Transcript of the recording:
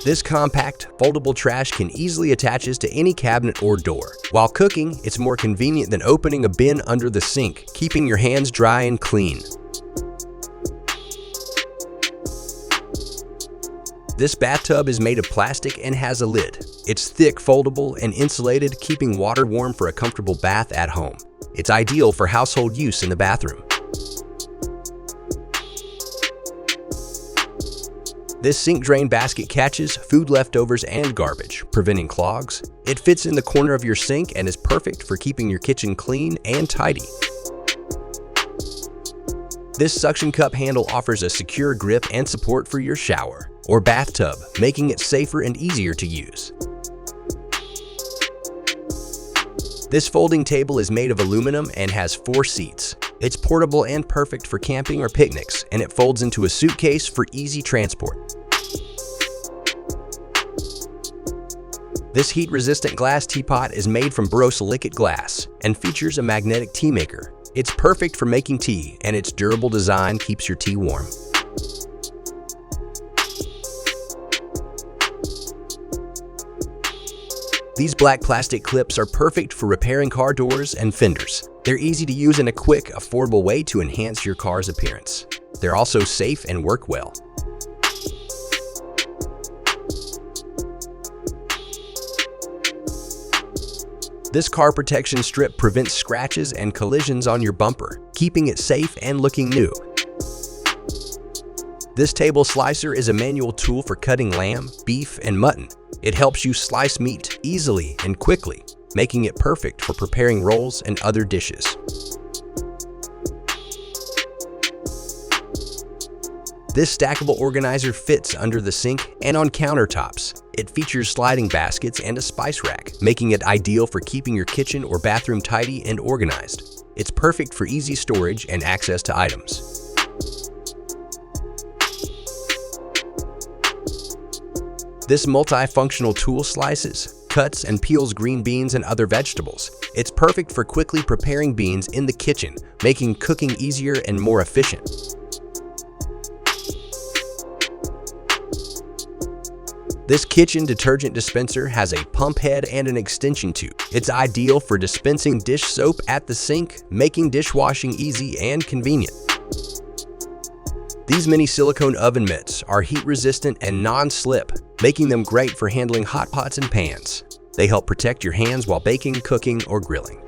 This compact, foldable trash can easily attaches to any cabinet or door. While cooking, it's more convenient than opening a bin under the sink, keeping your hands dry and clean. This bathtub is made of plastic and has a lid. It's thick, foldable, and insulated, keeping water warm for a comfortable bath at home. It's ideal for household use in the bathroom. This sink drain basket catches food leftovers and garbage, preventing clogs. It fits in the corner of your sink and is perfect for keeping your kitchen clean and tidy. This suction cup handle offers a secure grip and support for your shower or bathtub, making it safer and easier to use. This folding table is made of aluminum and has 4 seats. It's portable and perfect for camping or picnics, and it folds into a suitcase for easy transport. This heat-resistant glass teapot is made from borosilicate glass and features a magnetic tea maker. It's perfect for making tea, and its durable design keeps your tea warm. These black plastic clips are perfect for repairing car doors and fenders. They're easy to use in a quick, affordable way to enhance your car's appearance. They're also safe and work well. This car protection strip prevents scratches and collisions on your bumper, keeping it safe and looking new. This table slicer is a manual tool for cutting lamb, beef, and mutton. It helps you slice meat easily and quickly, making it perfect for preparing rolls and other dishes. This stackable organizer fits under the sink and on countertops. It features sliding baskets and a spice rack, making it ideal for keeping your kitchen or bathroom tidy and organized. It's perfect for easy storage and access to items. This multifunctional tool slices, cuts, and peels green beans and other vegetables. It's perfect for quickly preparing beans in the kitchen, making cooking easier and more efficient. This kitchen detergent dispenser has a pump head and an extension tube. It's ideal for dispensing dish soap at the sink, making dishwashing easy and convenient. These mini silicone oven mitts are heat-resistant and non-slip, making them great for handling hot pots and pans. They help protect your hands while baking, cooking, or grilling.